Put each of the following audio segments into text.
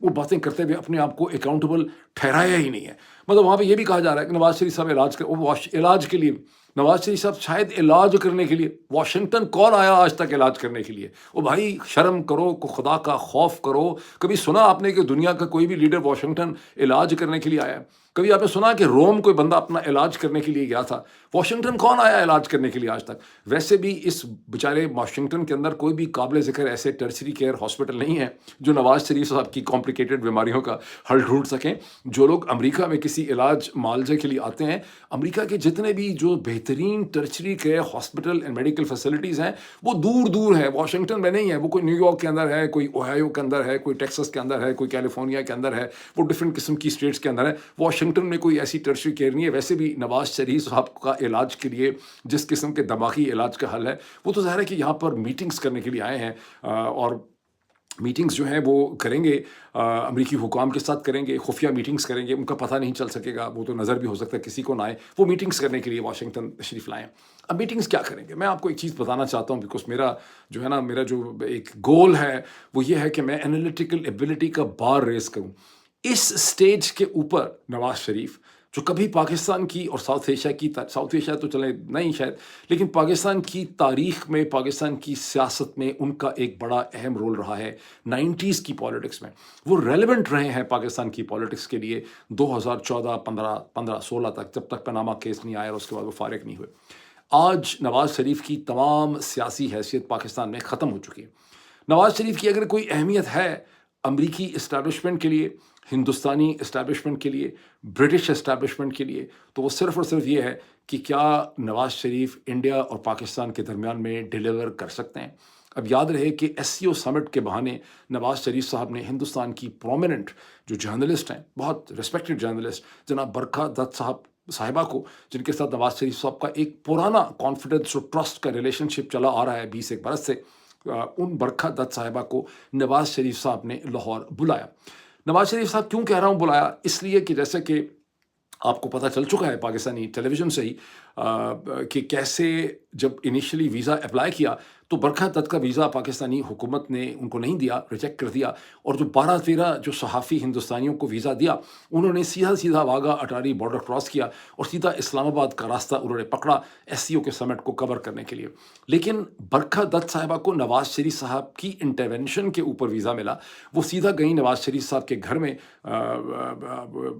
وہ باتیں کرتے ہوئے اپنے آپ کو اکاؤنٹیبل ٹھہرایا ہی نہیں ہے. مطلب وہاں پہ یہ بھی کہا جا رہا ہے کہ نواز شریف صاحب علاج کے لیے نواز شریف صاحب شاید علاج کرنے کے لیے واشنگٹن کون آیا آج تک علاج کرنے کے لیے؟ وہ بھائی شرم کرو، کو خدا کا خوف کرو. کبھی سنا آپ نے کہ دنیا کا کوئی بھی لیڈر واشنگٹن علاج کرنے کے لیے آیا ہے؟ کبھی آپ نے سنا کہ روم کوئی بندہ اپنا علاج کرنے کے لیے گیا تھا؟ واشنگٹن کون آیا علاج کرنے کے لیے آج تک؟ ویسے بھی اس بیچارے واشنگٹن کے اندر کوئی بھی قابل ذکر ایسے ٹرشری کیئر ہاسپٹل نہیں ہے جو نواز شریف صاحب کی کمپلیکیٹڈ بیماریوں کا حل ڈھونڈ سکیں. جو لوگ امریکہ میں کسی علاج معالجے کے لیے آتے ہیں، امریکہ کے جتنے بھی جو بہترین tertiary care hospital and medical facilities ہیں وہ دور دور ہیں، واشنگٹن میں نہیں ہے. وہ کوئی نیو یارک کے اندر ہے، کوئی اوہایو کے اندر ہے، کوئی ٹیکسس کے اندر ہے، کوئی کیلیفورنیا کے اندر ہے، وہ ڈفرینٹ قسم کی اسٹیٹس کے اندر ہے. واشنگٹن میں کوئی ایسی ٹرشری کیئر نہیں ہے. ویسے بھی نواز شریف صاحب کا علاج کے لیے جس قسم کے دماغی علاج کا حل ہے وہ تو ظاہر ہے کہ یہاں پر میٹنگز کرنے کے لیے آئے ہیں، اور میٹنگز جو ہیں وہ کریں گے، امریکی حکام کے ساتھ کریں گے، خفیہ میٹنگز کریں گے. ان کا پتہ نہیں چل سکے گا، وہ تو نظر بھی ہو سکتا ہے کسی کو نہ آئے. وہ میٹنگز کرنے کے لیے واشنگٹن تشریف لائیں. اب میٹنگز کیا کریں گے؟ میں آپ کو ایک چیز بتانا چاہتا ہوں، بیکاز میرا جو ایک گول ہے وہ یہ ہے کہ میں انالیٹیکل ایبلٹی کا بار ریز کروں. اس سٹیج کے اوپر نواز شریف جو کبھی پاکستان کی اور ساؤتھ ایشیا تو چلے نہیں شاید، لیکن پاکستان کی تاریخ میں، پاکستان کی سیاست میں ان کا ایک بڑا اہم رول رہا ہے. 90s کی پالیٹکس میں وہ ریلیونٹ رہے ہیں پاکستان کی پالیٹکس کے لیے 2014 15 16 تک، جب تک پاناما کیس نہیں آیا اور اس کے بعد وہ فارغ نہیں ہوئے. آج نواز شریف کی تمام سیاسی حیثیت پاکستان میں ختم ہو چکی ہے. نواز شریف کی اگر کوئی اہمیت ہے امریکی اسٹیبلشمنٹ کے لیے، ہندوستانی اسٹیبلشمنٹ کے لیے، برٹش اسٹیبلشمنٹ کے لیے، تو وہ صرف اور صرف یہ ہے کہ کیا نواز شریف انڈیا اور پاکستان کے درمیان میں ڈیلیور کر سکتے ہیں. اب یاد رہے کہ SCO سمٹ کے بہانے نواز شریف صاحب نے ہندوستان کی پرومیننٹ جو جرنلسٹ ہیں، بہت ریسپیکٹڈ جرنلسٹ جناب برکھا دت صاحبہ کو، جن کے ساتھ نواز شریف صاحب کا ایک پرانا کانفیڈنس اور ٹرسٹ کا ریلیشن شپ چلا آ رہا ہے 21 برس سے، ان برکھا دت صاحبہ کو نواز شریف صاحب نے لاہور بلایا. نواز شریف صاحب کیوں کہہ رہا ہوں بلایا؟ اس لیے کہ جیسے کہ آپ کو پتہ چل چکا ہے پاکستانی ٹیلی ویژن سے ہی کہ کیسے جب انیشلی ویزا اپلائی کیا تو برکھا دت کا ویزا پاکستانی حکومت نے ان کو نہیں دیا، ریجیکٹ کر دیا. اور جو 12-13 جو صحافی ہندوستانیوں کو ویزا دیا، انہوں نے سیدھا واگا اٹاری بارڈر کراس کیا اور سیدھا اسلام آباد کا راستہ انہوں نے پکڑا SCO کے سمٹ کو کور کرنے کے لیے. لیکن برکھا دت صاحبہ کو نواز شریف صاحب کی انٹرونشن کے اوپر ویزا ملا. وہ سیدھا گئیں نواز شریف صاحب کے گھر میں،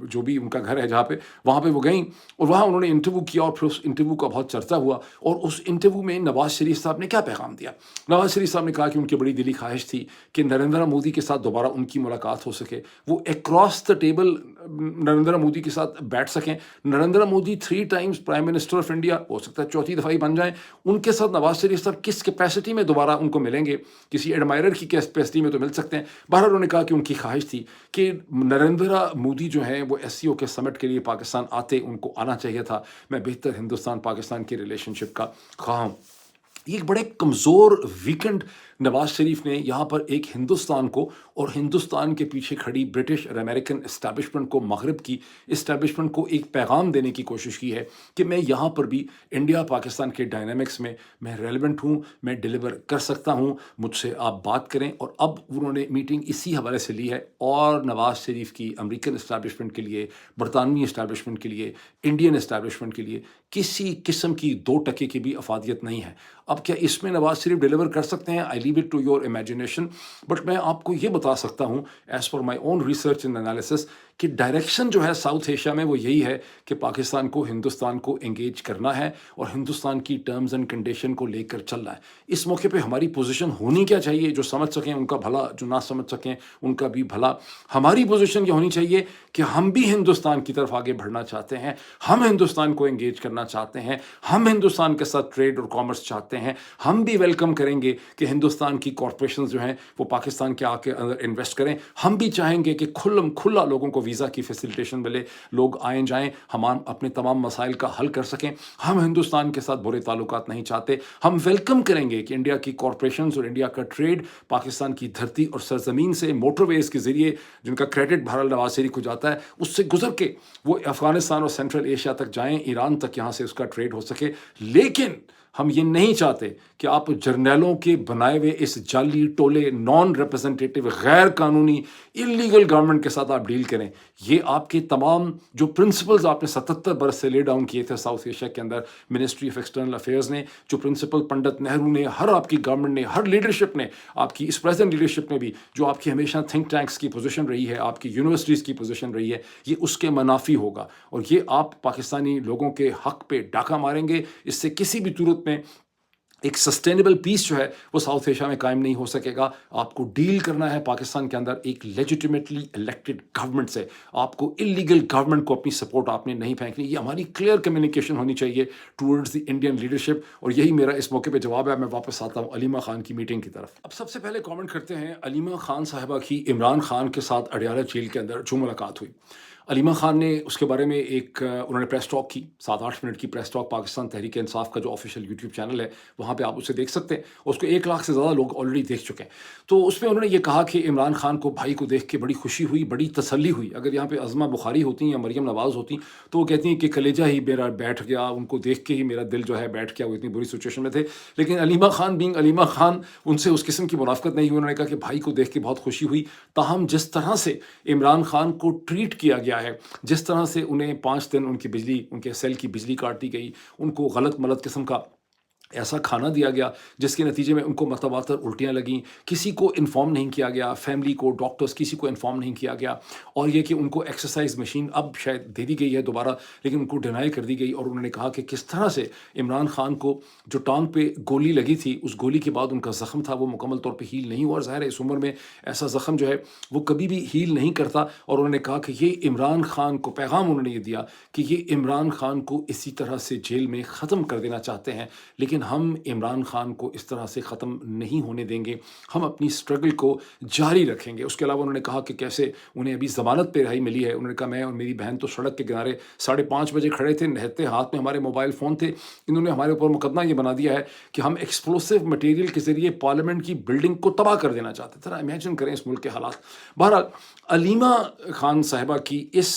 جو بھی ان کا گھر ہے جہاں پہ، وہاں پہ وہ گئیں اور وہاں انہوں نے انٹرویو کیا. اور پھر اس انٹرویو کا بہت چرچا ہوا، اور اس انٹرویو میں نواز شریف صاحب نے کیا پیغام دیا؟ نواز شریف صاحب نے کہا کہ ان کی بڑی دلی خواہش تھی کہ نریندر مودی کے ساتھ دوبارہ ان کی ملاقات ہو سکے، وہ across the table Narendra Modi کے ساتھ بیٹھ سکیں. Narendra Modi 3 times prime minister of India, ہو سکتا ہے چوتھی دفعہ ہی بن جائیں. ان کے ساتھ نواز شریف صاحب کس کیپیسٹی میں دوبارہ ان کو ملیں گے؟ کسی ایڈمائرر کی کیپیسٹی میں تو مل سکتے ہیں. بہرحال انہوں نے کہا کہ ان کی خواہش تھی کہ نریندر مودی جو ہیں وہ SCO کے سمٹ کے لیے پاکستان آتے، ان کو آنا چاہیے تھا. میں بہتر ہندوستان پاکستان کی ریلیشن شپ کا خواہاں ہوں. یہ ایک بڑے کمزور ویکنڈ نواز شریف نے یہاں پر ایک ہندوستان کو اور ہندوستان کے پیچھے کھڑی برٹش اور امریکن اسٹیبلشمنٹ کو، مغرب کی اسٹیبلشمنٹ کو ایک پیغام دینے کی کوشش کی ہے کہ میں یہاں پر بھی انڈیا پاکستان کے ڈائنامکس میں ریلیونٹ ہوں، میں ڈیلیور کر سکتا ہوں، مجھ سے آپ بات کریں. اور اب انہوں نے میٹنگ اسی حوالے سے لی ہے. اور نواز شریف کی امریکن اسٹیبلشمنٹ کے لیے، برطانوی اسٹیبلشمنٹ کے لیے، انڈین اسٹیبلشمنٹ کے لیے کسی قسم کی 2% کی بھی افادیت نہیں ہے. اب کیا اس میں نواز شریف ڈیلیور کر سکتے ہیں؟ I leave it to your imagination. But میں آپ کو یہ بتا سکتا ہوں as per my own research and analysis کہ ڈائریکشن جو ہے ساؤتھ ایشیا میں وہ یہی ہے کہ پاکستان کو ہندوستان کو انگیج کرنا ہے اور ہندوستان کی ٹرمز اینڈ کنڈیشن کو لے کر چلنا ہے. اس موقع پہ ہماری پوزیشن ہونی کیا چاہیے؟ جو سمجھ سکیں ان کا بھلا، جو نہ سمجھ سکیں ان کا بھی بھلا. ہماری پوزیشن یہ ہونی چاہیے کہ ہم بھی ہندوستان کی طرف آگے بڑھنا چاہتے ہیں، ہم ہندوستان کو انگیج کرنا چاہتے ہیں، ہم ہندوستان کے ساتھ ٹریڈ اور کامرس چاہتے ہیں. ہم بھی ویلکم کریں گے کہ ہندوستان کی کارپوریشنز جو ہیں وہ پاکستان کے آ کے اندر انویسٹ کریں. ہم بھی چاہیں گے کہ کھلا لوگوں کو ویزا کی فیسیلیٹیشن ملے، لوگ آئیں جائیں، ہم اپنے تمام مسائل کا حل کر سکیں. ہم ہندوستان کے ساتھ برے تعلقات نہیں چاہتے. ہم ویلکم کریں گے کہ انڈیا کی کارپوریشنز اور انڈیا کا ٹریڈ پاکستان کی دھرتی اور سرزمین سے موٹر ویز کے ذریعے، جن کا کریڈٹ بہرحال نواز شریف کو جاتا ہے، اس سے گزر کے وہ افغانستان اور سینٹرل ایشیا تک جائیں، ایران تک یہاں سے اس کا ٹریڈ ہو سکے. لیکن ہم یہ نہیں چاہتے کہ آپ جرنیلوں کے بنائے ہوئے اس جعلی ٹولے نان ریپرزنٹیٹو غیر قانونی انلیگل گورنمنٹ کے ساتھ آپ ڈیل کریں. یہ آپ کے تمام جو پرنسپلز آپ نے 77 برس سے لے ڈاؤن کیے تھے ساؤتھ ایشیا کے اندر منسٹری آف ایکسٹرنل افیئرز نے, جو پرنسپل پنڈت نہرو نے, ہر آپ کی گورنمنٹ نے, ہر لیڈرشپ نے, آپ کی اس پریزنٹ لیڈرشپ نے بھی, جو آپ کی ہمیشہ تھنک ٹینکس کی پوزیشن رہی ہے, آپ کی یونیورسٹیز کی پوزیشن رہی ہے, یہ اس کے منافی ہوگا. اور یہ آپ پاکستانی لوگوں کے حق پہ ڈاکہ ماریں گے. اس سے کسی بھی صورت میں ایک سسٹینیبل پیس جو ہے وہ ساؤتھ ایشیا میں قائم نہیں ہو سکے گا. آپ کو ڈیل کرنا ہے پاکستان کے اندر ایک لیجیٹیمیٹلی الیکٹڈ گورنمنٹ سے. آپ کو انلیگل گورنمنٹ کو اپنی سپورٹ آپ نے نہیں پھینکنی. یہ ہماری کلیئر کمیونیکیشن ہونی چاہیے ٹورڈز دی انڈین لیڈرشپ. اور یہی میرا اس موقع پہ جواب ہے. میں واپس آتا ہوں علیمہ خان کی میٹنگ کی طرف. اب سب سے پہلے کامنٹ کرتے ہیں علیمہ خان صاحبہ کی عمران خان کے ساتھ اڈیالہ جیل کے اندر جو ملاقات ہوئی. علیمہ خان نے اس کے بارے میں ایک انہوں نے پریس ٹاک کی, 7-8 منٹ کی پریس ٹاک. پاکستان تحریک انصاف کا جو آفیشیل یوٹیوب چینل ہے وہاں پہ آپ اسے دیکھ سکتے ہیں. اس کو 1 لاکھ سے زیادہ لوگ آلریڈی دیکھ چکے ہیں. تو اس میں انہوں نے یہ کہا کہ عمران خان کو بھائی کو دیکھ کے بڑی خوشی ہوئی, بڑی تسلی ہوئی. اگر یہاں پہ عظمہ بخاری ہوتی یا مریم نواز ہوتی تو وہ کہتی ہیں کہ کلیجہ ہی میرا بیٹھ گیا, ان کو دیکھ کے ہی میرا دل جو ہے بیٹھ گیا, وہ اتنی بری سچویشن میں تھے. لیکن علیمہ خان بینگ علیمہ خان, ان سے اس قسم کی منافقت نہیں ہوئی. انہوں نے کہا کہ بھائی کو دیکھ کے بہت خوشی ہوئی. تاہم جس طرح سے عمران خان کو ٹریٹ کیا گیا ہے, جس طرح سے انہیں 5 دن ان کی بجلی, ان کے سیل کی بجلی کاٹ دی گئی, ان کو غلط ملت قسم کا ایسا کھانا دیا گیا جس کے نتیجے میں ان کو متواتر الٹیاں لگیں, کسی کو انفارم نہیں کیا گیا, فیملی کو, ڈاکٹرز, کسی کو انفارم نہیں کیا گیا. اور یہ کہ ان کو ایکسرسائز مشین اب شاید دے دی گئی ہے دوبارہ, لیکن ان کو ڈینائی کر دی گئی. اور انہوں نے کہا کہ کس طرح سے عمران خان کو جو ٹانگ پہ گولی لگی تھی, اس گولی کے بعد ان کا زخم تھا وہ مکمل طور پہ ہیل نہیں ہوا. اور ظاہر ہے اس عمر میں ایسا زخم جو ہے وہ کبھی بھی ہیل نہیں کرتا. اور انہوں نے کہا کہ یہ عمران خان کو پیغام انہوں نے یہ دیا کہ یہ عمران خان کو اسی طرح سے جیل میں ختم کر دینا چاہتے ہیں, لیکن ہم عمران خان کو اس طرح سے ختم نہیں ہونے دیں گے, ہم اپنی سٹرگل کو جاری رکھیں گے. اس کے علاوہ انہوں نے کہا کہ کیسے انہیں ابھی ضمانت پہ رہائی ملی ہے. انہوں نے کہا میں اور میری بہن تو سڑک کے کنارے 5:30 بجے کھڑے تھے, نہتے ہاتھ میں ہمارے موبائل فون تھے. انہوں نے ہمارے اوپر مقدمہ یہ بنا دیا ہے کہ ہم ایکسپلوسو مٹیریل کے ذریعے پارلیمنٹ کی بلڈنگ کو تباہ کر دینا چاہتے تھے. امیجن کریں اس ملک کے حالات. بہرحال علیمہ خان صاحبہ کی اس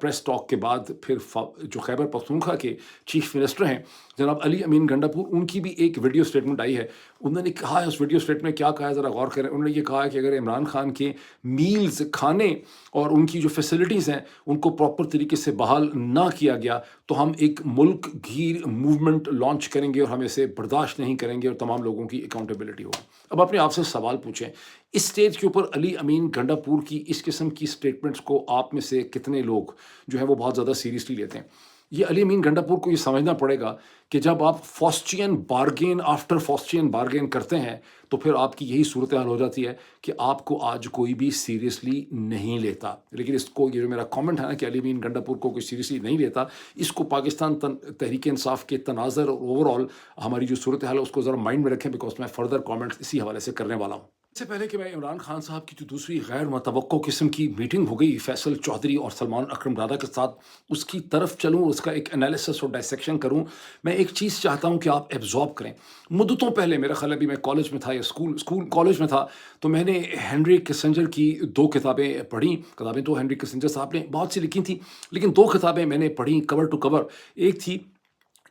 پریس ٹاک کے بعد پھر جو خیبر پختونخوا کے چیف منسٹر ہیں جناب علی امین گنڈاپور, ان کی بھی ایک ویڈیو اسٹیٹمنٹ آئی ہے. انہوں نے کہا ہے اس ویڈیو اسٹیٹمنٹ میں کیا کہا ہے ذرا غور کریں. انہوں نے یہ کہا ہے کہ اگر عمران خان کے میلز, کھانے اور ان کی جو فیسلٹیز ہیں ان کو پراپر طریقے سے بحال نہ کیا گیا تو ہم ایک ملک گیر موومنٹ لانچ کریں گے اور ہم اسے برداشت نہیں کریں گے اور تمام لوگوں کی اکاؤنٹیبلٹی ہوگی. اب اپنے آپ سے سوال پوچھیں, اس سٹیج کے اوپر علی امین گنڈاپور کی اس قسم کی سٹیٹمنٹس کو آپ میں سے کتنے لوگ جو ہے وہ بہت زیادہ سیریسلی لیتے ہیں؟ یہ علی امین گنڈاپور کو یہ سمجھنا پڑے گا کہ جب آپ فاسچین بارگین آفٹر فاسچین بارگین کرتے ہیں تو پھر آپ کی یہی صورتحال ہو جاتی ہے کہ آپ کو آج کوئی بھی سیریسلی نہیں لیتا. لیکن اس کو یہ جو میرا کامنٹ ہے نا کہ علی امین گنڈاپور کو کوئی سیریسلی نہیں لیتا, اس کو پاکستان تحریک انصاف کے تناظر اور اوور آل ہماری جو صورتحال ہے اس کو ذرا مائنڈ میں رکھیں, بیکاز میں فردر کامنٹس اسی حوالے سے کرنے والا ہوں. اس سے پہلے کہ میں عمران خان صاحب کی جو دوسری غیر متوقع قسم کی میٹنگ ہو گئی فیصل چودھری اور سلمان اکرم دادا کے ساتھ, اس کی طرف چلوں, اس کا ایک انالیسس اور ڈائسیکشن کروں, میں ایک چیز چاہتا ہوں کہ آپ ایبزارب کریں. مدتوں پہلے میرا خیال ابھی میں کالج میں تھا یا کالج میں تھا تو میں نے ہنری کسنجر کی 2 کتابیں پڑھیں. کتابیں تو ہنری کسنجر صاحب نے بہت سی لکھی تھیں, لیکن 2 کتابیں میں نے پڑھیں کور ٹو کور. ایک تھی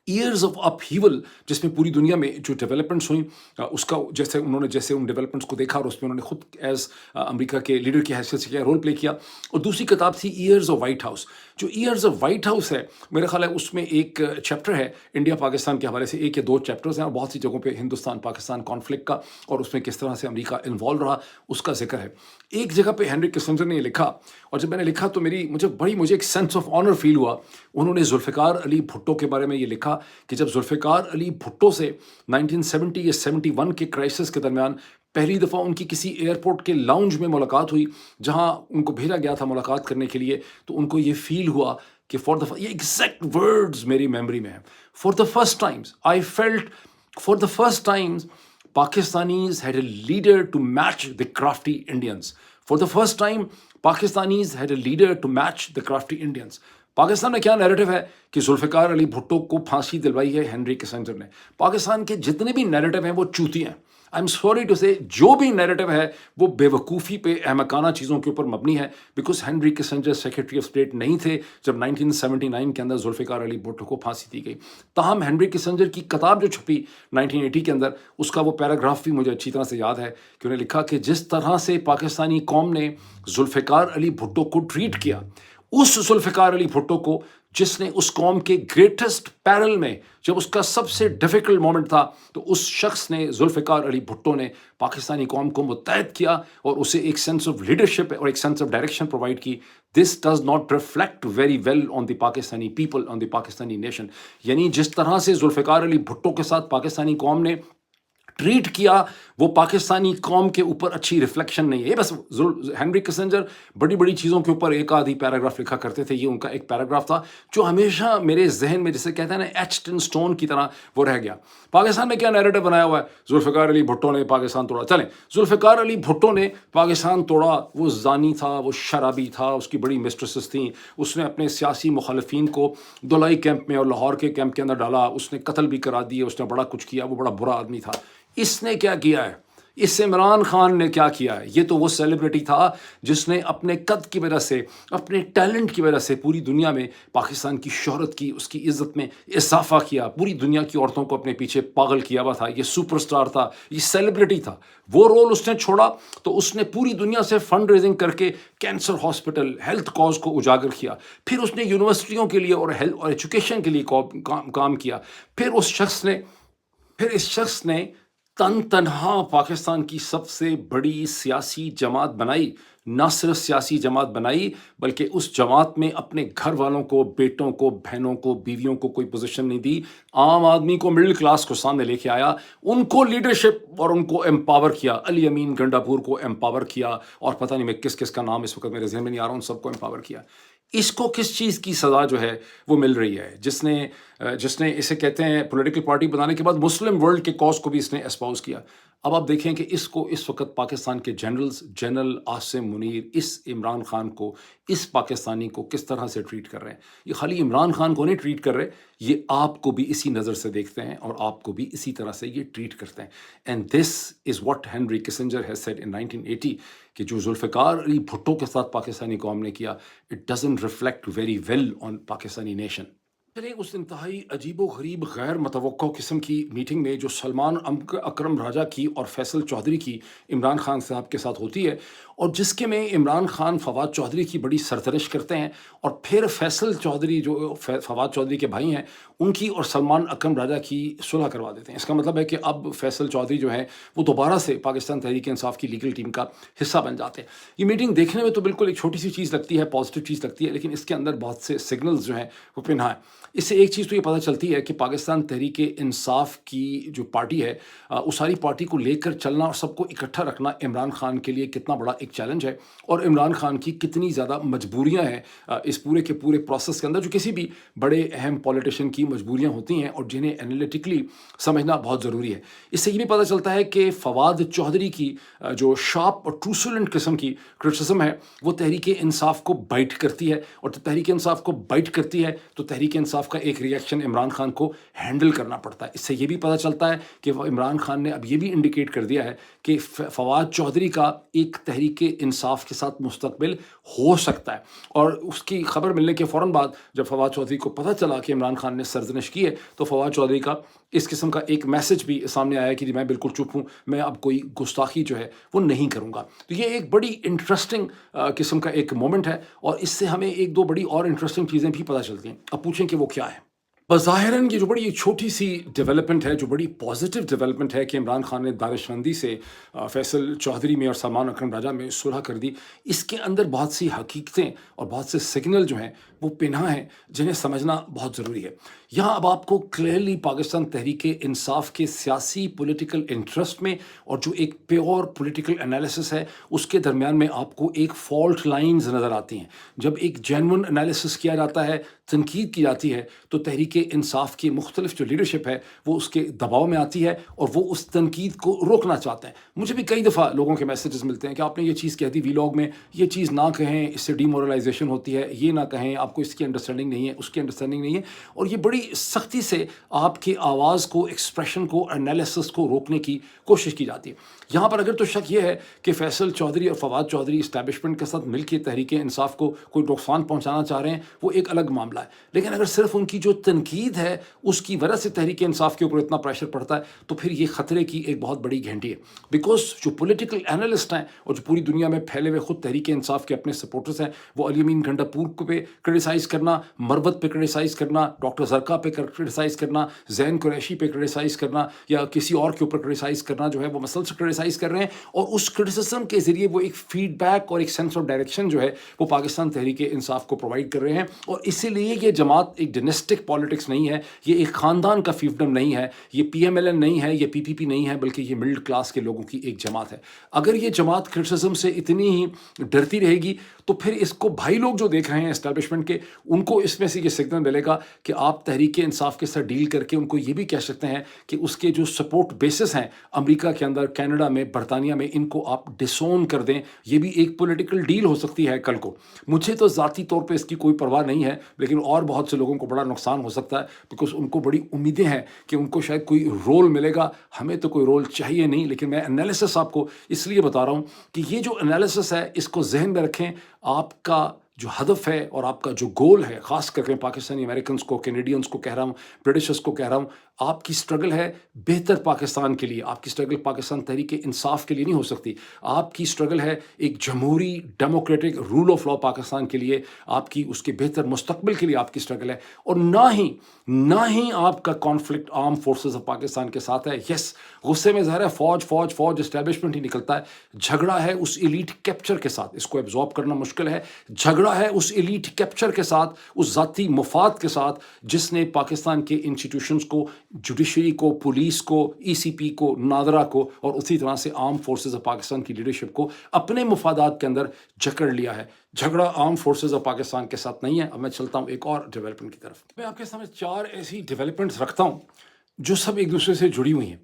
ایئرز آف اپہیول, جس میں پوری دنیا میں جو ڈیولپمنٹس ہوئیں اس کا جیسے انہوں نے ان ڈیولپمنٹس کو دیکھا اور اس میں انہوں نے خود ایز امریکہ کے لیڈر کی حیثیت سے کیا رول پلے کیا. اور دوسری کتاب تھی ایئرز آف وائٹ ہاؤس. جو ایئرز آف وائٹ ہاؤس ہے میرا خیال ہے اس میں ایک چیپٹر ہے انڈیا پاکستان کے حوالے سے, 1 یا 2 چیپٹرز ہیں, اور بہت سی جگہوں پہ ہندوستان پاکستان کانفلکٹ کا اور اس میں کس طرح سے امریکہ انوالو رہا اس کا ذکر ہے. ایک جگہ پہ ہنری کسنجر نے یہ لکھا, اور جب میں نے لکھا تو مجھے ایک سینس آف آنر فیل ہوا. انہوں نے ذوالفقار علی بھٹو کے بارے میں یہ لکھا کہ جب ذوالفقار علی بھٹو سے 1970 یا 71 کے کرائسس کے درمیان پہلی دفعہ ان کی کسی ایئرپورٹ کے لاؤنج میں ملاقات ہوئی جہاں ان کو بھیجا گیا تھا ملاقات کرنے کے لیے, تو ان کو یہ فیل ہوا کہ یہ ایگزیکٹ ورڈز میری میموری میں ہیں, for the first times I felt for the first Times Pakistanis had a leader to match the crafty Indians. For the first time, Pakistanis had a leader to match the crafty Indians. Pakistan میں کیا narrative ہے کہ ذوالفقار علی بھٹو کو پھانسی دلوائی ہے Henry Kissinger نے. پاکستان کے جتنے بھی نیریٹو ہیں وہ چوتی ہیں. آئی ایم سوری ٹو سے جو بھی نیریٹو ہے وہ بیوقوفی پہ احمقانہ چیزوں کے اوپر مبنی ہے، because Henry Kissinger secretary of state نہیں تھے جب 1979 کے اندر ذوالفقار علی بھٹو کو پھانسی دی گئی. تاہم ہینری کسنجر کی کتاب جو چھپی 1980 کے اندر، اس کا وہ پیراگراف بھی مجھے اچھی طرح سے یاد ہے کہ انہیں لکھا کہ جس طرح سے پاکستانی قوم نے ذوالفقار علی بھٹو کو ٹریٹ کیا، اس ذوالفقار علی بھٹو کو جس نے اس قوم کے گریٹسٹ پیرل میں، جب اس کا سب سے ڈیفیکلٹ مومنٹ تھا، تو اس شخص نے، ذوالفقار علی بھٹو نے پاکستانی قوم کو متحد کیا اور اسے ایک سینس آف لیڈرشپ اور ایک سینس آف ڈائریکشن پرووائڈ کی. This does not reflect very well on the Pakistani people, on the Pakistani nation. یعنی جس طرح سے ذوالفقار علی بھٹو کے ساتھ پاکستانی قوم نے ٹریٹ کیا، وہ پاکستانی قوم کے اوپر اچھی ریفلیکشن نہیں ہے. یہ بس ہینری کسنجر بڑی بڑی چیزوں کے اوپر ایک آدھی پیراگراف لکھا کرتے تھے، یہ ان کا ایک پیراگراف تھا جو ہمیشہ میرے ذہن میں، جسے کہتے ہیں نا ایچڈ ان سٹون کی طرح، وہ رہ گیا. پاکستان میں کیا نیریٹو بنایا ہوا ہے؟ ذوالفقار علی بھٹو نے پاکستان توڑا. چلیں، ذوالفقار علی بھٹو نے پاکستان توڑا، وہ زانی تھا، وہ شرابی تھا، اس کی بڑی مسٹریسز تھیں، اس نے اپنے سیاسی مخالفین کو دلائی کیمپ میں اور لاہور کے کیمپ کے اندر ڈالا، اس نے قتل بھی کرا دیے، اس نے بڑا کچھ کیا، وہ بڑا برا آدمی تھا. اس نے کیا کیا ہے؟ اس عمران خان نے کیا کیا ہے؟ یہ تو وہ سیلیبریٹی تھا جس نے اپنے قد کی وجہ سے، اپنے ٹیلنٹ کی وجہ سے پوری دنیا میں پاکستان کی شہرت کی، اس کی عزت میں اضافہ کیا، پوری دنیا کی عورتوں کو اپنے پیچھے پاگل کیا ہوا تھا. یہ سپر سٹار تھا، یہ سیلیبریٹی تھا. وہ رول اس نے چھوڑا تو اس نے پوری دنیا سے فنڈ ریزنگ کر کے کینسر ہاسپٹل، ہیلتھ کاز کو اجاگر کیا. پھر اس نے یونیورسٹیوں کے لیے اور ہیلتھ اور ایجوکیشن کے لیے کام کیا. پھر اس شخص نے تن تنہا پاکستان کی سب سے بڑی سیاسی جماعت بنائی. نہ صرف سیاسی جماعت بنائی بلکہ اس جماعت میں اپنے گھر والوں کو، بیٹوں کو، بہنوں کو، بیویوں کو کوئی پوزیشن نہیں دی. عام آدمی کو، مڈل کلاس کو سامنے لے کے آیا، ان کو لیڈرشپ اور ان کو امپاور کیا. علی امین گنڈا پور کو امپاور کیا، اور پتہ نہیں میں کس کس کا نام اس وقت میرے ذہن میں نہیں آ رہا، ان سب کو امپاور کیا. اس کو کس چیز کی سزا جو ہے وہ مل رہی ہے؟ جس نے اسے کہتے ہیں پولیٹیکل پارٹی بنانے کے بعد مسلم ورلڈ کے کاز کو بھی اس نے اسپاؤز کیا. اب آپ دیکھیں کہ اس کو اس وقت پاکستان کے جنرل عاصم منیر اس عمران خان کو، اس پاکستانی کو کس طرح سے ٹریٹ کر رہے ہیں. یہ خالی عمران خان کو نہیں ٹریٹ کر رہے، یہ آپ کو بھی اسی نظر سے دیکھتے ہیں اور آپ کو بھی اسی طرح سے یہ ٹریٹ کرتے ہیں. And this is what Henry Kissinger has said in 1980 کہ جو ذوالفقار علی بھٹو کے ساتھ پاکستانی قوم نے کیا، it doesn't reflect very well on Pakistani nation. چلیں، اس انتہائی عجیب و غریب، غیر متوقع قسم کی میٹنگ میں جو سلمان اکرم راجہ کی اور فیصل چودھری کی عمران خان صاحب کے ساتھ ہوتی ہے، اور جس کے میں عمران خان فواد چودھری کی بڑی سرزنش کرتے ہیں، اور پھر فیصل چودھری جو فواد چودھری کے بھائی ہیں، ان کی اور سلمان اکرم راجہ کی صلح کروا دیتے ہیں. اس کا مطلب ہے کہ اب فیصل چودھری جو ہیں وہ دوبارہ سے پاکستان تحریک انصاف کی لیگل ٹیم کا حصہ بن جاتے ہیں. یہ میٹنگ دیکھنے میں تو بالکل ایک چھوٹی سی چیز لگتی ہے، پازیٹیو چیز لگتی ہے، لیکن اس کے اندر بہت سے سگنلز جو ہیں وہ پنہا ہیں. اس سے ایک چیز تو یہ پتہ چلتی ہے کہ پاکستان تحریک انصاف کی جو پارٹی ہے، اس ساری پارٹی کو لے کر چلنا اور سب کو اکٹھا رکھنا عمران خان کے لیے کتنا بڑا ایک چیلنج ہے، اور عمران خان کی کتنی زیادہ مجبوریاں ہیں اس پورے کے پورے پروسیس کے اندر، جو کسی بھی بڑے اہم پولیٹیشین کی مجبوریاں ہوتی ہیں اور جنہیں انالیٹیکلی سمجھنا بہت ضروری ہے. اس سے یہ بھی پتہ چلتا ہے کہ فواد چودھری کی جو شارپ اور ٹروسولنٹ قسم کی کرٹیسزم ہے وہ تحریک انصاف کو بائٹ کرتی ہے، اور تحریک انصاف کو بائٹ کرتی ہے تو تحریک انصاف کا ایک ریئیکشن عمران خان کو ہینڈل کرنا پڑتا ہے. اس سے یہ بھی پتہ چلتا ہے کہ عمران خان نے اب یہ بھی انڈیکیٹ کر دیا ہے کہ فواد چودھری کا ایک تحریک انصاف کے ساتھ مستقبل ہو سکتا ہے. اور اس کی خبر ملنے کے فوراً بعد جب فواد چودھری کو پتہ چلا کہ عمران خان نے سرزنش کی ہے، تو فواد چودھری کا اس قسم کا ایک میسج بھی سامنے آیا کہ میں بالکل چپ ہوں، میں اب کوئی گستاخی جو ہے وہ نہیں کروں گا. تو یہ ایک بڑی انٹرسٹنگ قسم کا ایک مومنٹ ہے، اور اس سے ہمیں ایک دو بڑی اور انٹرسٹنگ چیزیں بھی پتہ چلتی ہیں. اب پوچھیں کہ وہ کیا ہے؟ بظاہراً یہ جو بڑی چھوٹی سی ڈیولپمنٹ ہے، جو بڑی پازیٹیو ڈیولپمنٹ ہے کہ عمران خان نے دانش مندی سے فیصل چودھری میں اور سلمان اکرم راجہ میں صلح کر دی، اس کے اندر بہت سی حقیقتیں اور بہت سے سگنل جو ہیں وہ پنہا ہیں جنہیں سمجھنا بہت ضروری ہے. یہاں اب آپ کو کلیئرلی پاکستان تحریک انصاف کے سیاسی پولیٹیکل انٹرسٹ میں اور جو ایک پیور پولیٹیکل انالیسس ہے اس کے درمیان میں آپ کو ایک فالٹ لائنز نظر آتی ہیں. جب ایک جینون انالیسس کیا جاتا ہے تنقید کی جاتی ہے تو تحریک انصاف کی مختلف جو لیڈرشپ ہے وہ اس کے دباؤ میں آتی ہے اور وہ اس تنقید کو روکنا چاہتے ہیں. مجھے بھی کئی دفعہ لوگوں کے میسیجز ملتے ہیں کہ آپ نے یہ چیز کہہ دی ویلاگ میں, یہ چیز نہ کہیں, اس سے ڈی مورلائزیشن ہوتی ہے, یہ نہ کہیں, آپ کو اس کی انڈرسٹینڈنگ نہیں ہے, اس کی انڈرسٹینڈنگ نہیں ہے. اور یہ بڑی سختی سے آپ کی آواز کو, ایکسپریشن کو, انالیسس کو روکنے کی کوشش کی جاتی ہے. یہاں پر اگر تو شک یہ ہے کہ فیصل چودھری اور فواد چودھری اسٹیبلشمنٹ کے ساتھ مل کے تحریک انصاف کو کوئی نقصان پہنچانا چاہ رہے ہیں, وہ ایک الگ معاملہ ہے. لیکن اگر صرف ان کی جو تنقید ہے اس کی وجہ سے تحریک انصاف کے اوپر اتنا پریشر پڑتا ہے تو پھر یہ خطرے کی ایک بہت بڑی گھنٹی ہے. بیکاز جو پولیٹیکل اینالسٹ ہیں اور جو پوری دنیا میں پھیلے ہوئے خود تحریک انصاف کے اپنے سپورٹرز ہیں, وہ علی امین گھنٹاپور پہ کرٹیسائز کرنا, مروت پہ کرٹیسائز کرنا, ڈاکٹر زرکا پہ کرٹیسائز کرنا, زین قریشی پہ کرٹیسائز کرنا یا کسی اور کے اوپر کرٹیسائز کرنا جو ہے وہ مسلسل کرٹیسائز کر رہے ہیں. اور اس کرٹیسزم کے ذریعے وہ ایک فیڈ بیک اور ایک سینس آف ڈائریکشن جو ہے وہ پاکستان تحریک انصاف کو پرووائڈ کر رہے ہیں. اور اسی لیے یہ جماعت ایک ڈینسٹک پالیٹکس نہیں ہے, یہ ایک خاندان کا فیفڈم نہیں ہے, یہ پی ایم ایل این نہیں ہے, یہ پی پی پی نہیں ہے, بلکہ یہ مڈل کلاس کے لوگوں کی ایک جماعت ہے. اگر یہ جماعت کرٹیسزم سے اتنی ہی ڈرتی رہے گی تو پھر اس کو بھائی لوگ جو دیکھ رہے ہیں اسٹیبلشمنٹ کے, ان کو اس میں سے یہ سگنل ملے گا کہ آپ تحریک انصاف کے ساتھ ڈیل کر کے ان کو یہ بھی کہہ سکتے ہیں کہ اس کے جو سپورٹ بیسس ہیں امریکہ کے اندر, کینیڈا میں, برطانیہ میں, ان کو آپ ڈسون کر دیں. یہ بھی ایک پولیٹیکل ڈیل ہو سکتی ہے کل کو. مجھے تو ذاتی طور پہ اس کی کوئی پرواہ نہیں ہے, لیکن اور بہت سے لوگوں کو بڑا نقصان ہو سکتا ہے, بیکاز ان کو بڑی امیدیں ہیں کہ ان کو شاید کوئی رول ملے گا. ہمیں تو کوئی رول چاہیے نہیں, لیکن میں انالیسس آپ کو اس لیے بتا رہا ہوں کہ یہ جو انالیسس ہے اس کو ذہن میں رکھیں. آپ کا جو ہدف ہے اور آپ کا جو گول ہے, خاص کر کے پاکستانی امریکنز کو, کینیڈینز کو کہہ رہا ہوں, برٹشرز کو کہہ رہا ہوں, آپ کی سٹرگل ہے بہتر پاکستان کے لیے. آپ کی سٹرگل پاکستان تحریک انصاف کے لیے نہیں ہو سکتی. آپ کی سٹرگل ہے ایک جمہوری democratic rule of law Pakistan کے لیے, آپ کی اس کے بہتر مستقبل کے لیے آپ کی سٹرگل ہے. اور نہ ہی آپ کا conflict arm forces of Pakistan کے ساتھ ہے. یس, غصے میں ظاہر ہے فوج اسٹیبلشمنٹ ہی نکلتا ہے. جھگڑا ہے اس ایلیٹ کیپچر کے ساتھ, اس کو ایبزارب کرنا مشکل ہے. جھگڑا ہے اس ایلیٹ کیپچر کے ساتھ, اس ذاتی مفاد کے ساتھ جس نے پاکستان کے انسٹیٹیوشنز کو, جوڈیشری کو, پولیس کو, ای سی پی کو, نادرا کو اور اسی طرح سے آرم فورسز آف پاکستان کی لیڈرشپ کو اپنے مفادات کے اندر جکڑ لیا ہے. جھگڑا آرم فورسز آف پاکستان کے ساتھ نہیں ہے. اب میں چلتا ہوں ایک اور ڈیولپمنٹ کی طرف. میں آپ کے سامنے 4 ایسی ڈیولپمنٹس رکھتا ہوں جو سب ایک دوسرے سے جڑی ہوئی ہیں.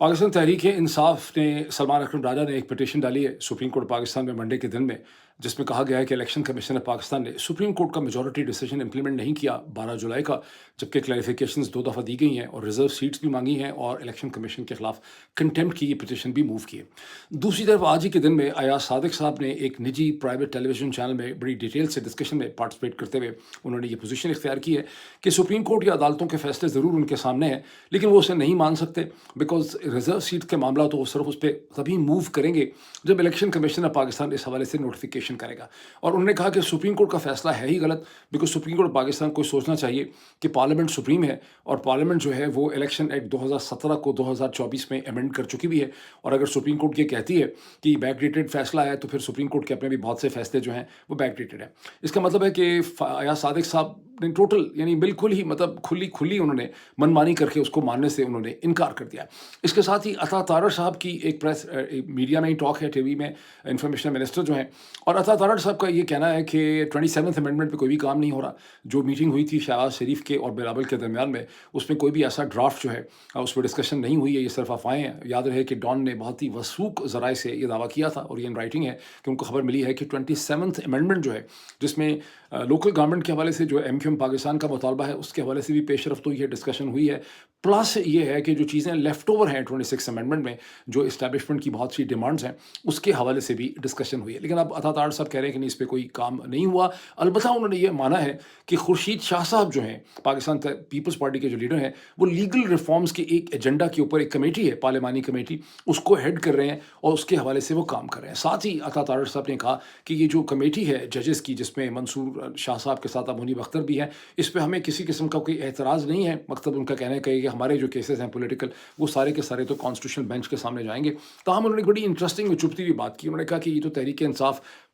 پاکستان تحریک انصاف نے, سلمان اکرم راجہ نے ایک پٹیشن ڈالی ہے سپریم کورٹ پاکستان میں منڈے کے دن میں, جس میں کہا گیا ہے کہ الیکشن کمیشن آف پاکستان نے سپریم کورٹ کا میجورٹی ڈیسیجن امپلیمنٹ نہیں کیا 12 جولائی کا, جبکہ کلیریفیکیشنز 2 دفعہ دی گئی ہیں اور ریزرو سیٹس بھی مانگی ہیں اور الیکشن کمیشن کے خلاف کنٹیمپٹ کی یہ پٹیشن بھی موو کی ہے. دوسری طرف آج ہی کے دن میں ایاز صادق صاحب نے ایک نجی پرائیویٹ ٹیلی ویژن چینل میں بڑی ڈیٹیل سے ڈسکشن میں پارٹیسپیٹ کرتے ہوئے انہوں نے یہ پوزیشن اختیار کی ہے کہ سپریم کورٹ یا عدالتوں کے فیصلے ضرور ان کے سامنے ہیں, لیکن وہ اسے نہیں مان سکتے, بیکاز ریزرو سیٹ کے معاملہ تو وہ صرف اس پہ تبھی موو کریں گے جب الیکشن کمیشن آف پاکستان اس حوالے سے نوٹیفیکیشن کرے گا. اور انہوں نے کہا کہ سپریم کورٹ کا فیصلہ ہے ہی غلط, بیکاز سپریم کورٹ پاکستان کو سوچنا چاہیے کہ پارلیمنٹ سپریم ہے اور پارلیمنٹ جو ہے وہ الیکشن ایکٹ 2017 کو 2024 میں ایمنڈ کر چکی بھی ہے. اور اگر سپریم کورٹ یہ کہتی ہے کہ بیک ڈیٹڈ فیصلہ ہے تو پھر سپریم کورٹ کے اپنے بھی بہت سے فیصلے جو ہیں وہ بیک ڈیٹڈ ہیں. اس کا مطلب ہے کہ ایاز صادق صاحب نے ٹوٹل یعنی بالکل ہی مطلب کھلی انہوں نے من مانی کر کے اس کو ماننے سے انہوں نے انکار کر دیا. اس کے ساتھ ہی عطا تارڑ صاحب کی ایک پریس میڈیا میں ہی ٹاک ہے, ٹی وی میں, انفارمیشن منسٹر جو ہیں, اور عطا تارڑ صاحب کا یہ کہنا ہے کہ 27th امینڈمنٹ پہ کوئی بھی کام نہیں ہو رہا. جو میٹنگ ہوئی تھی شہباز شریف کے اور بلاول کے درمیان میں, اس میں کوئی بھی ایسا ڈرافٹ جو ہے اس پہ ڈسکشن نہیں ہوئی ہے, یہ صرف افواہیں ہیں. یاد رہے کہ ڈان نے بہت ہی وثوق ذرائع سے یہ دعویٰ کیا تھا اور یہ ان رائٹنگ ہے کہ ان کو خبر ملی ہے کہ 27th امینڈمنٹ جو ہے, جس میں لوکل گورنمنٹ کے حوالے سے جو ایم کیو ایم پاکستان کا مطالبہ ہے اس کے حوالے سے بھی پیش رفت ہوئی ہے, ڈسکشن ہوئی ہے. پلس یہ ہے کہ جو چیزیں لیفٹ اوور ہیں 26 امینڈمنٹ میں, جو اسٹیبلشمنٹ کی بہت سی ڈیمانڈز ہیں, اس کے حوالے سے بھی ڈسکشن ہوئی ہے. لیکن اب عطا تارڑ صاحب کہہ رہے ہیں کہ نہیں, اس پہ کوئی کام نہیں ہوا. البتہ انہوں نے یہ مانا ہے کہ خورشید شاہ صاحب جو ہیں پاکستان پیپلز پارٹی کے جو لیڈر ہیں, وہ لیگل ریفارمز کے ایک ایجنڈا کے اوپر ایک کمیٹی ہے, پارلیمانی کمیٹی, اس کو ہیڈ کر رہے ہیں اور اس کے حوالے سے وہ کام کر رہے ہیں. ساتھ ہی عطا تارڑ صاحب نے کہا کہ یہ جو کمیٹی ہے ججز کی, جس میں منصور شاہ صاحب کے ساتھ منیب اختر بھی ہے, اس پہ ہمیں کسی قسم کا کوئی اعتراض نہیں ہے. مطلب ان کا کہنا ہے کہ ہمارے جو کیسز ہیں پولیٹیکل, وہ سارے کے سارے تو کانسٹیٹیوشنل بینچ کے سامنے جائیں گے. تاہم انہوں نے بڑی انٹرسٹنگ اور چبھتی ہوئی بات کی. انہوں نے کہا کہ یہ تو تحریک انصاف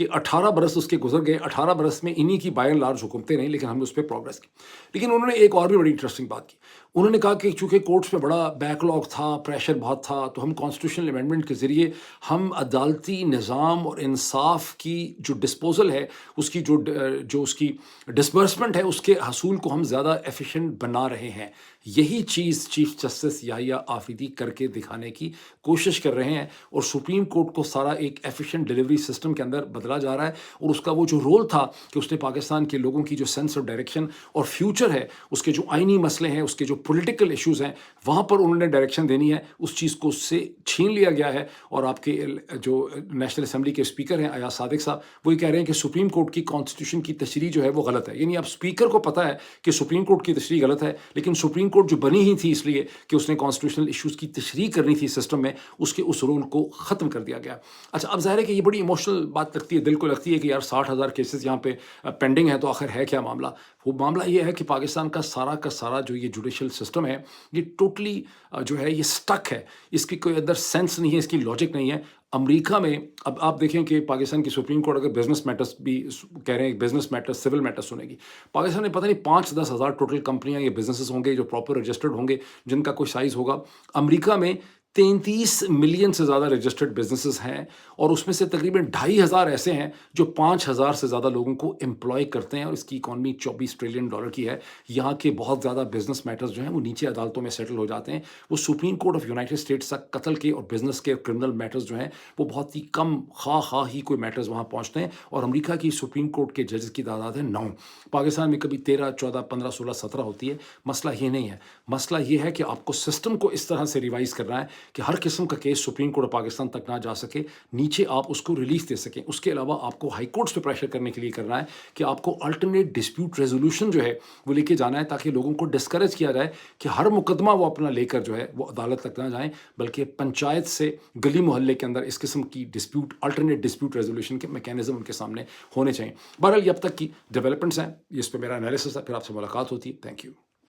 کہ 18 برس اس کے گزر گئے, 18 برس میں انہی کی بائی اینڈ لارج حکومتیں رہیں, لیکن ہم نے اس پہ پروگرس کی. لیکن انہوں نے ایک اور بھی بڑی انٹرسٹنگ بات کی. انہوں نے کہا کہ چونکہ کورٹس میں بڑا بیک لاگ تھا, پریشر بہت تھا, تو ہم کانسٹیٹیوشنل امینڈمنٹ کے ذریعے ہم عدالتی نظام اور انصاف کی جو ڈسپوزل ہے, اس کی جو اس کی ڈسبرسمنٹ ہے, اس کے حصول کو ہم زیادہ ایفیشینٹ بنا رہے ہیں. یہی چیز چیف جسٹس یحییٰ آفریدی کر کے دکھانے کی کوشش کر رہے ہیں, اور سپریم کورٹ کو سارا ایک ایفیشینٹ ڈلیوری سسٹم کے اندر بدلا جا رہا ہے. اور اس کا وہ جو رول تھا کہ اس نے پاکستان کے لوگوں کی جو سینس آف ڈائریکشن اور فیوچر ہے, اس کے جو آئینی مسئلے ہیں, اس کے جو پولیٹیکل ایشوز ہیں, وہاں پر انہوں نے ڈائریکشن دینی ہے, اس چیز کو اس سے چھین لیا گیا ہے. اور آپ کے جو نیشنل اسمبلی کے اسپیکر ہیں ایاز صادق صاحب, وہ یہ کہہ رہے ہیں کہ سپریم کورٹ کی کانسٹیٹیوشن کی تشریح جو ہے وہ غلط ہے. یعنی اب اسپیکر کو پتہ ہے کہ سپریم کورٹ کی تشریح غلط ہے, لیکن سپریم کورٹ جو بنی ہی تھی اس لیے کہ اس نے کانسٹیٹیوشنل ایشوز کی تشریح کرنی تھی سسٹم میں, اس کے اس رول کو ختم کر دیا گیا. اچھا, اب ظاہر ہے کہ یہ بڑی ایموشنل بات لگتی ہے, دل کو لگتی ہے کہ یار 60,000 کیسز یہاں پہ پینڈنگ ہے, تو آخر ہے کیا معاملہ. وہ معاملہ یہ ہے کہ پاکستان کا سارا جو یہ جوڈیشل سسٹم ہے, یہ ٹوٹلی جو ہے یہ سٹک ہے, اس کی کوئی ادر سینس نہیں ہے, اس کی لاجک نہیں ہے. امریکہ میں اب آپ دیکھیں کہ پاکستان کی سپریم کورٹ اگر بزنس میٹرز بھی کہہ رہے ہیں, بزنس میٹرز سول میٹرز سنے گی, پاکستان میں پتہ نہیں 5-10 ہزار ٹوٹل کمپنیاں یا بزنسز ہوں گے جو پراپر رجسٹرڈ ہوں گے, جن کا کوئی سائز ہوگا. امریکہ میں 33 ملین سے زیادہ رجسٹرڈ بزنسز ہیں, اور اس میں سے تقریباً 2,500 ایسے ہیں جو 5,000 سے زیادہ لوگوں کو امپلائی کرتے ہیں, اور اس کی اکانومی $24 ٹریلین کی ہے. یہاں کے بہت زیادہ بزنس میٹرز جو ہیں وہ نیچے عدالتوں میں سیٹل ہو جاتے ہیں. وہ supreme court of United States تک قتل کے اور بزنس کے کرمنل میٹرز جو ہیں وہ بہت ہی کم خواہ ہی کوئی میٹرز وہاں پہنچتے ہیں. اور امریکہ کی سپریم کورٹ کے ججز کی تعداد ہے 9. پاکستان میں کبھی 13, 14, 15, 16, 17 ہوتی ہے. مسئلہ یہ نہیں ہے, مسئلہ یہ ہے کہ آپ کو سسٹم کو اس طرح سے ریوائز کرنا ہے کہ ہر قسم کا case supreme court of Pakistan تک نہ جا سکے, نیچے آپ اس کو ریلیف دے سکیں. اس کے علاوہ آپ کو ہائی کورٹس پہ پریشر کرنے کے لیے کرنا ہے کہ آپ کو الٹرنیٹ ڈسپیوٹ ریزولوشن جو ہے وہ لے کے جانا ہے, تاکہ لوگوں کو ڈسکریج کیا جائے کہ ہر مقدمہ وہ اپنا لے کر جو ہے وہ عدالت تک نہ جائیں, بلکہ پنچایت سے گلی محلے کے اندر اس قسم کی ڈسپیوٹ الٹرنیٹ ڈسپیوٹ ریزولوشن کے میکینزم ان کے سامنے ہونے چاہیے. بہرحال یہ اب تک کی ڈیولپمنٹس ہیں, اس پہ میرا انالیسس ہے, پھر آپ سے ملاقات ہوتی ہے. Thank you.